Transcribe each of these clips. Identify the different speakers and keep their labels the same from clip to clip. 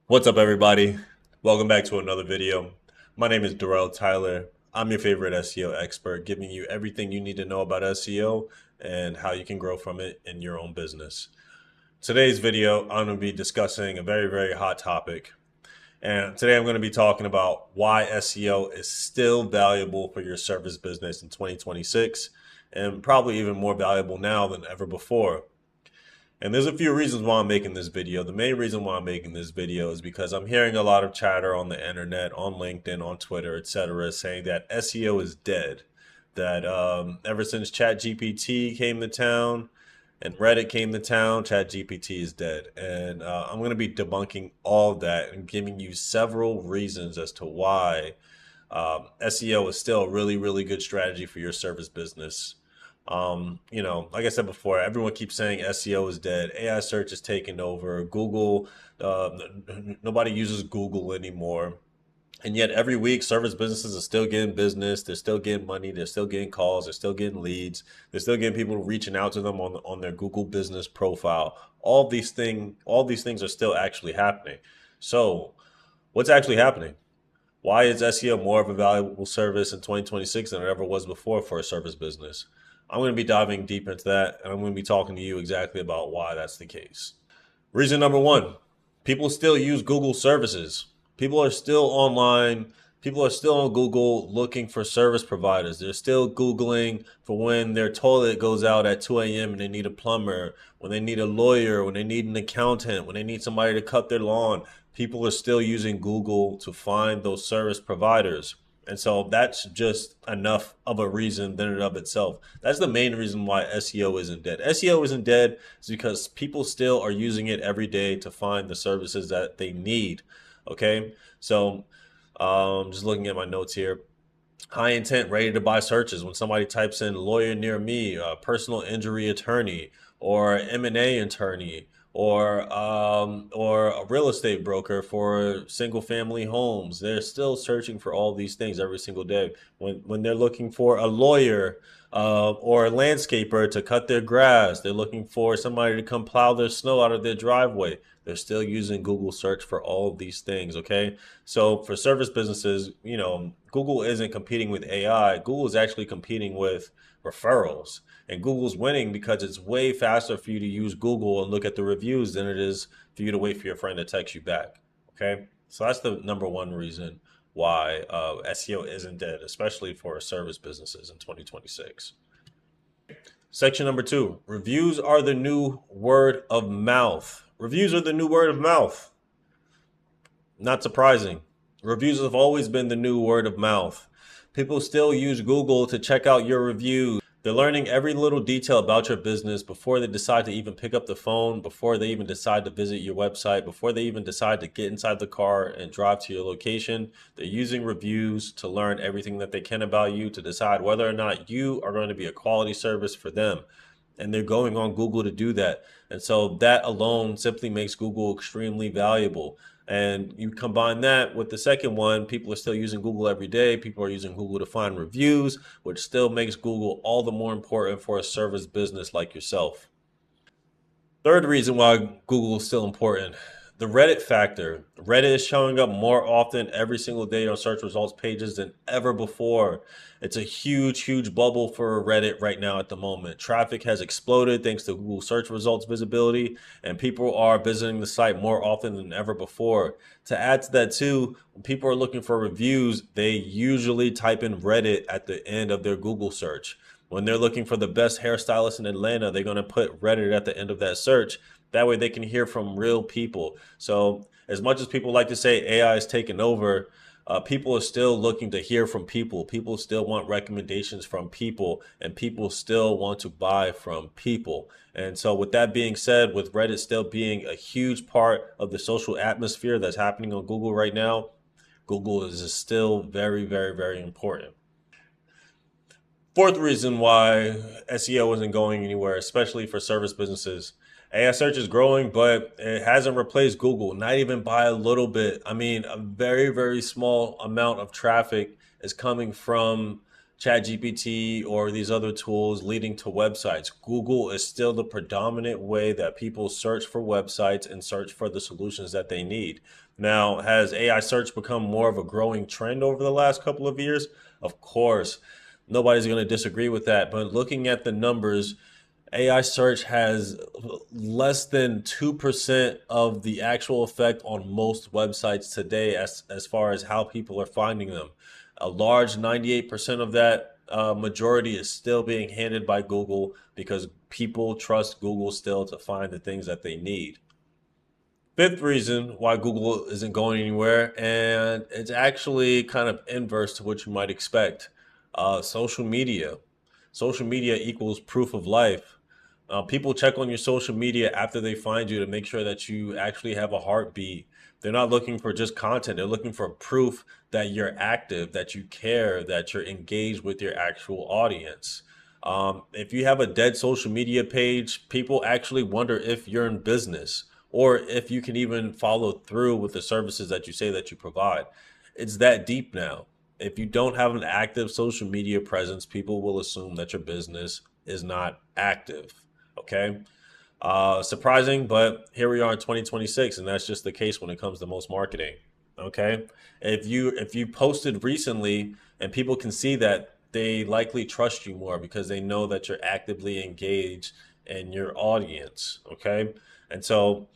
Speaker 1: What's up, everybody? Welcome back to another video. My name is Darrell Tyler. I'm your favorite SEO expert, giving you everything you need to know about SEO and how you can grow from it in your own business. Today's video, I'm going to be discussing a very hot topic. And today I'm going to be talking about why SEO is still valuable for your service business in 2026 and probably even more valuable now than ever before. And there's a few reasons why I'm making this video. The main reason why I'm making this video is because I'm hearing a lot of chatter on the internet, on LinkedIn, on Twitter, etc., saying that SEO is dead. That ever since ChatGPT came to town and Reddit came to town, ChatGPT is dead. And I'm going to be debunking all of that and giving you several reasons as to why SEO is still a really good strategy for your service business. Like I said before, everyone keeps saying SEO is dead. AI search is taking over. Google, nobody uses Google anymore. And yet every week, service businesses are still getting business. They're still getting money. They're still getting calls. They're still getting leads. They're still getting people reaching out to them on their Google business profile. All these things are still actually happening. So what's actually happening? Why is SEO more of a valuable service in 2026 than it ever was before for a service business? I'm going to be diving deep into that, and I'm going to be talking to you exactly about why that's the case. Reason number one, people still use Google services. People are still online. People are still on Google looking for service providers. They're still Googling for when their toilet goes out at 2 a.m. and they need a plumber, when they need a lawyer, when they need an accountant, when they need somebody to cut their lawn. People are still using Google to find those service providers. And so that's just enough of a reason in and of itself. That's the main reason why SEO isn't dead. SEO isn't dead is because people still are using it every day to find the services that they need. Okay, so just looking at my notes here. High intent, ready to buy searches. When somebody types in lawyer near me, personal injury attorney, or M&A attorney, or a real estate broker for single family homes, they're still searching for all these things every single day. When they're looking for a lawyer or a landscaper to cut their grass, they're looking for somebody to come plow their snow out of their driveway. They're still using Google search for all of these things, okay? So for service businesses, Google isn't competing with AI. Google is actually competing with referrals. And Google's winning because it's way faster for you to use Google and look at the reviews than it is for you to wait for your friend to text you back, okay? So that's the number one reason why SEO isn't dead, especially for service businesses in 2026. Section number two, reviews are the new word of mouth. Reviews are the new word of mouth. Not surprising. Reviews have always been the new word of mouth. People still use Google to check out your reviews. They're learning every little detail about your business before they decide to even pick up the phone, before they even decide to visit your website, before they even decide to get inside the car and drive to your location. They're using reviews to learn everything that they can about you, to decide whether or not you are going to be a quality service for them. And they're going on Google to do that. And so that alone simply makes Google extremely valuable. And you combine that with the second one, people are still using Google every day. People are using Google to find reviews, which still makes Google all the more important for a service business like yourself. Third reason why Google is still important, the Reddit factor. Reddit is showing up more often every single day on search results pages than ever before. It's a huge bubble for Reddit right now at the moment. Traffic has exploded thanks to Google search results visibility, and people are visiting the site more often than ever before. To add to that too, when people are looking for reviews, they usually type in Reddit at the end of their Google search. When they're looking for the best hairstylist in Atlanta, they're going to put Reddit at the end of that search. That way they can hear from real people. So as much as people like to say AI is taking over, people are still looking to hear from people. People still want recommendations from people, and people still want to buy from people. And so with that being said, with Reddit still being a huge part of the social atmosphere that's happening on Google right now, Google is still very important. Fourth reason why SEO isn't going anywhere, especially for service businesses. AI search is growing, but it hasn't replaced Google, not even by a little bit. I mean, a very small amount of traffic is coming from ChatGPT or these other tools leading to websites. Google is still the predominant way that people search for websites and search for the solutions that they need. Now, has AI search become more of a growing trend over the last couple of years? Of course, nobody's going to disagree with that. But looking at the numbers, AI search has less than 2% of the actual effect on most websites today as far as how people are finding them. A large 98% of that majority is still being handed by Google because people trust Google still to find the things that they need. Fifth reason why Google isn't going anywhere, and it's actually kind of inverse to what you might expect. Social media. Social media equals proof of life. People check on your social media after they find you to make sure that you actually have a heartbeat. They're not looking for just content. They're looking for proof that you're active, that you care, that you're engaged with your actual audience. If you have a dead social media page, people actually wonder if you're in business or if you can even follow through with the services that you say that you provide. It's that deep now. If you don't have an active social media presence, people will assume that your business is not active. Okay. Surprising, but here we are in 2026, and that's just the case when it comes to most marketing. Okay. If you posted recently and people can see that, they likely trust you more because they know that you're actively engaged in your audience. Okay. And so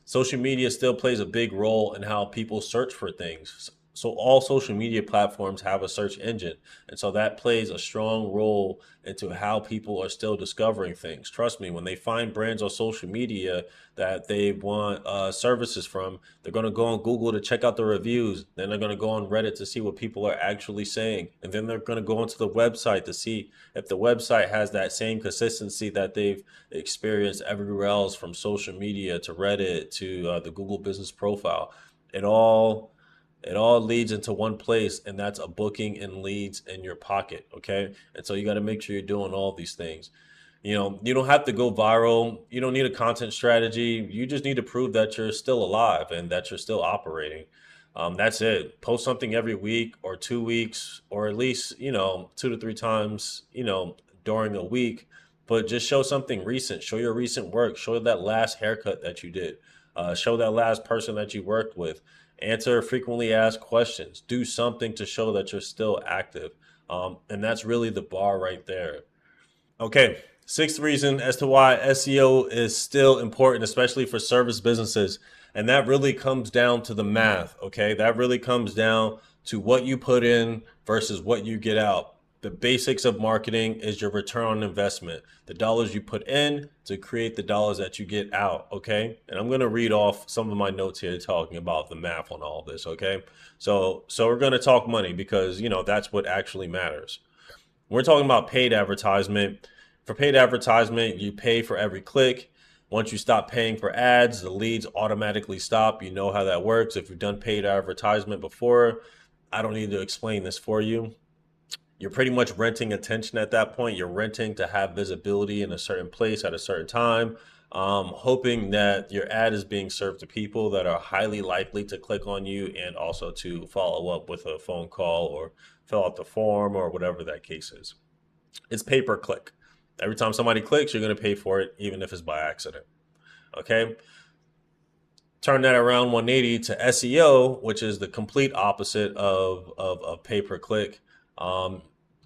Speaker 1: social media still plays a big role in how people search for things. So all social media platforms have a search engine. And so that plays a strong role into how people are still discovering things. Trust me, when they find brands on social media that they want services from, they're going to go on Google to check out the reviews. Then they're going to go on Reddit to see what people are actually saying. And then they're going to go onto the website to see if the website has that same consistency that they've experienced everywhere else, from social media to Reddit to the Google business profile. It all it all leads into one place, and that's a booking and leads in your pocket. Okay. And so you got to make sure you're doing all these things. You don't have to go viral. You don't need a content strategy. You just need to prove that you're still alive and that you're still operating. That's it. Post something every week or 2 weeks, or at least, 2 to 3 times, during a week. But just show something recent. Show your recent work. Show that last haircut that you did. Show that last person that you worked with. Answer frequently asked questions. Do something to show that you're still active. And that's really the bar right there. Okay, sixth reason as to why SEO is still important, especially for service businesses. And that really comes down to the math. Okay, that really comes down to what you put in versus what you get out. The basics of marketing is your return on investment, the dollars you put in to create the dollars that you get out. Okay, and I'm going to read off some of my notes here talking about the math on all of this. Okay, so we're going to talk money because that's what actually matters. We're talking about paid advertisement. For paid advertisement, you pay for every click. Once you stop paying for ads, the leads automatically stop. You know how that works. If you've done paid advertisement before, I don't need to explain this for you. You're pretty much renting attention at that point. You're renting to have visibility in a certain place at a certain time, hoping that your ad is being served to people that are highly likely to click on you and also to follow up with a phone call or fill out the form or whatever that case is. It's pay per click. Every time somebody clicks, you're going to pay for it, even if it's by accident. Okay. Turn that around 180 to SEO, which is the complete opposite of pay per click.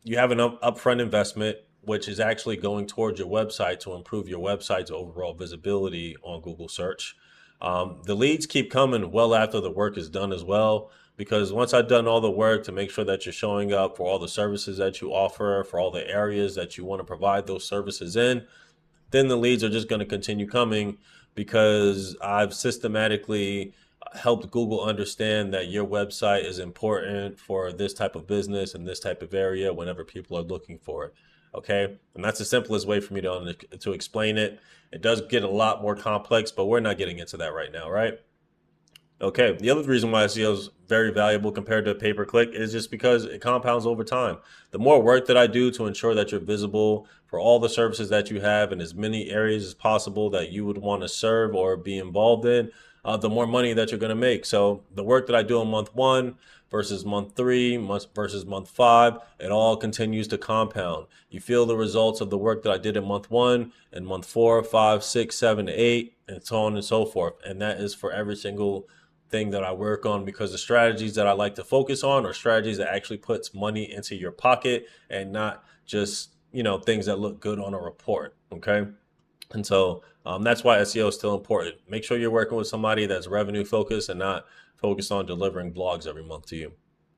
Speaker 1: You have an upfront investment, which is actually going towards your website to improve your website's overall visibility on Google search. The leads keep coming well after the work is done as well, because once I've done all the work to make sure that you're showing up for all the services that you offer, for all the areas that you want to provide those services in, then the leads are just going to continue coming because I've systematically helped Google understand that your website is important for this type of business and this type of area whenever people are looking for it. Okay. And that's the simplest way for me to explain it. It does get a lot more complex, but we're not getting into that right now, right? Okay, the other reason why SEO is very valuable compared to pay per click is just because it compounds over time. The more work that I do to ensure that you're visible for all the services that you have in as many areas as possible that you would want to serve or be involved in, the more money that you're going to make. So the work that I do in month one versus month 3, versus month 5. It all continues to compound. You feel the results of the work that I did in month 1 and month 4, 5, 6, 7, 8, and so on and so forth. And that is for every single thing that I work on, because the strategies that I like to focus on are strategies that actually puts money into your pocket and not just, things that look good on a report. Okay. And so that's why SEO is still important. Make sure you're working with somebody that's revenue focused and not focused on delivering blogs every month to you.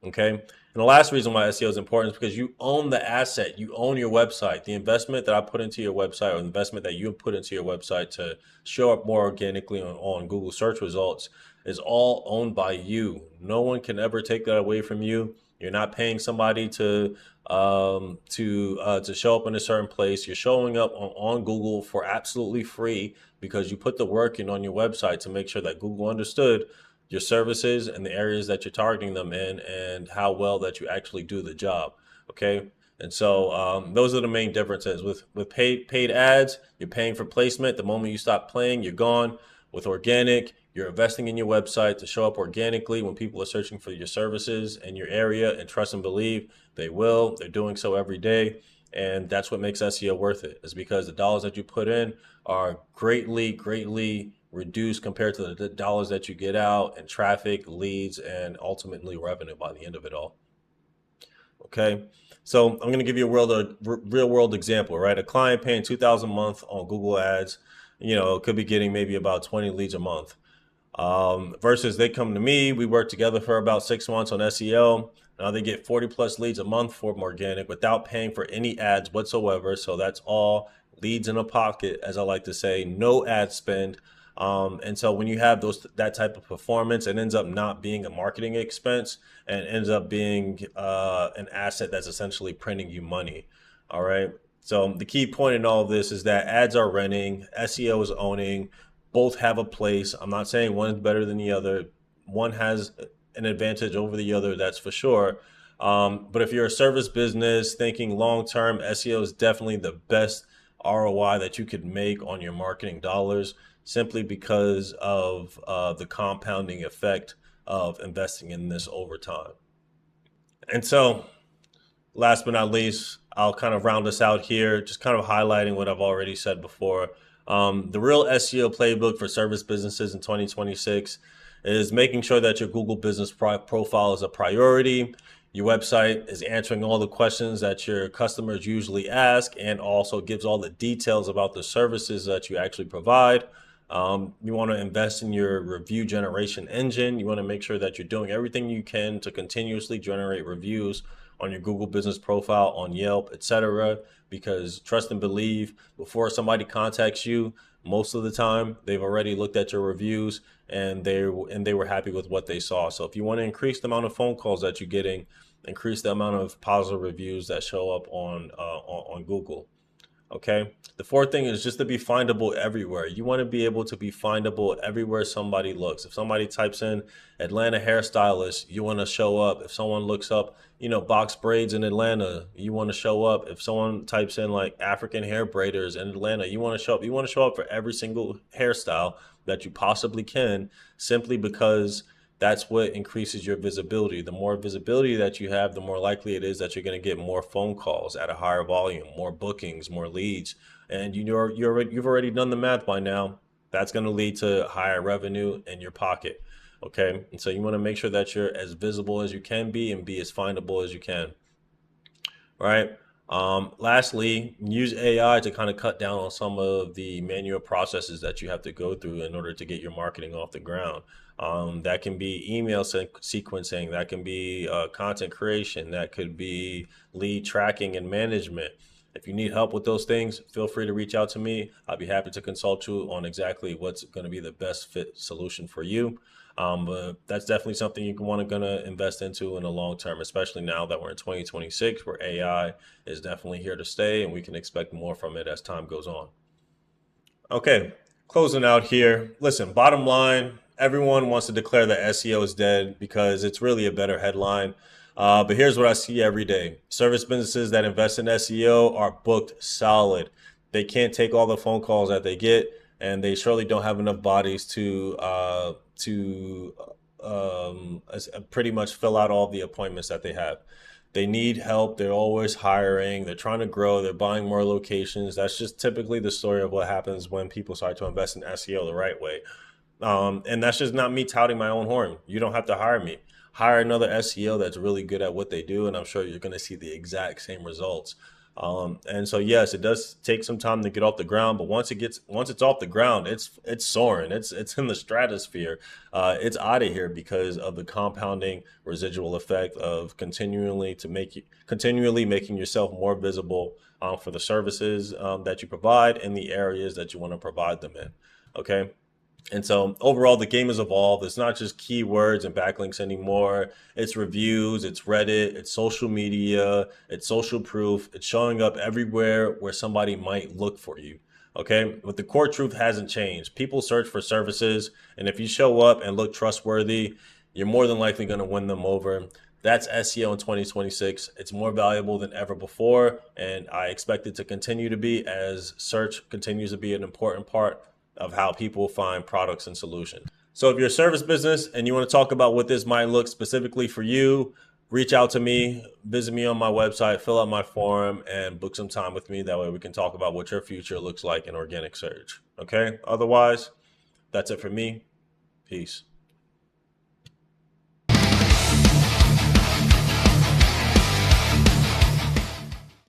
Speaker 1: Okay. And the last reason why SEO is important is because you own the asset. You own your website. The investment that I put into your website, or the investment that you put into your website to show up more organically on Google search results, is all owned by you. No one can ever take that away from you. You're not paying somebody to show up in a certain place. You're showing up on Google for absolutely free because you put the work in on your website to make sure that Google understood your services and the areas that you're targeting them in, and how well that you actually do the job. Okay. And so those are the main differences. With paid ads, you're paying for placement. The moment you stop playing, you're gone. With organic, you're investing in your website to show up organically when people are searching for your services in your area, and trust and believe they will. They're doing so every day. And that's what makes SEO worth it, is because the dollars that you put in are greatly reduced compared to the dollars that you get out in traffic, leads, and ultimately revenue by the end of it all. Okay. So I'm going to give you a real world example, right? A client paying $2,000 a month on Google Ads, could be getting maybe about 20 leads a month. Versus they come to me, we work together for about 6 months on SEO. Now they get 40 plus leads a month from organic without paying for any ads whatsoever. So that's all leads in a pocket, as I like to say, no ad spend. And so when you have that type of performance, it ends up not being a marketing expense and ends up being an asset that's essentially printing you money. All right. So the key point in all of this is that ads are renting, SEO is owning. Both have a place. I'm not saying one is better than the other. One has an advantage over the other, that's for sure. But if you're a service business thinking long term, SEO is definitely the best ROI that you could make on your marketing dollars, simply because of the compounding effect of investing in this over time. And so, last but not least, I'll kind of round us out here, just kind of highlighting what I've already said before. The real SEO playbook for service businesses in 2026 is making sure that your Google business profile is a priority. Your website is answering all the questions that your customers usually ask, and also gives all the details about the services that you actually provide. You want to invest in your review generation engine. You want to make sure that you're doing everything you can to continuously generate reviews on your Google business profile, on Yelp, etc. Because trust and believe, before somebody contacts you, most of the time they've already looked at your reviews and they were happy with what they saw. So if you want to increase the amount of phone calls that you're getting, increase the amount of positive reviews that show up on Google. Okay. The fourth thing is just to be findable everywhere. You want to be able to be findable everywhere somebody looks. If somebody types in Atlanta hairstylist, you want to show up. If someone looks up, box braids in Atlanta, you want to show up. If someone types in like African hair braiders in Atlanta, you want to show up. You want to show up for every single hairstyle that you possibly can, simply because that's what increases your visibility. The more visibility that you have, the more likely it is that you're going to get more phone calls at a higher volume, more bookings, more leads. And you've already done the math by now. That's going to lead to higher revenue in your pocket. Okay. And so you want to make sure that you're as visible as you can be and be as findable as you can. All right. Lastly, use AI to kind of cut down on some of the manual processes that you have to go through in order to get your marketing off the ground. That can be email sequencing, that can be content creation, that could be lead tracking and management. If you need help with those things, feel free to reach out to me. I'll be happy to consult you on exactly what's going to be the best fit solution for you. But that's definitely something you're going to invest into in the long term, especially now that we're in 2026, where AI is definitely here to stay, and we can expect more from it as time goes on. Okay, closing out here. Listen, bottom line, everyone wants to declare that SEO is dead because it's really a better headline. But here's what I see every day. Service businesses that invest in SEO are booked solid. They can't take all the phone calls that they get, and they surely don't have enough bodies to pretty much fill out all the appointments that they have. They need help. They're always hiring. They're trying to grow. They're buying more locations. That's just typically the story of what happens when people start to invest in SEO the right way. And that's just not me touting my own horn. You don't have to hire me. Hire another SEO that's really good at what they do, and I'm sure you're going to see the exact same results. And so yes, it does take some time to get off the ground, but once it's off the ground, it's soaring. It's in the stratosphere. It's out of here because of the compounding residual effect of continually making yourself more visible for the services that you provide in the areas that you want to provide them in. Okay. And so overall, the game has evolved. It's not just keywords and backlinks anymore. It's reviews, it's Reddit, it's social media, it's social proof. It's showing up everywhere where somebody might look for you. Okay. But the core truth hasn't changed. People search for services. And if you show up and look trustworthy, you're more than likely going to win them over. That's SEO in 2026. It's more valuable than ever before. And I expect it to continue to be as search continues to be an important part of how people find products and solutions. So if you're a service business and you want to talk about what this might look specifically for you, reach out to me, visit me on my website, fill out my form, and book some time with me. That way we can talk about what your future looks like in organic search. Okay? Otherwise, that's it for me. Peace.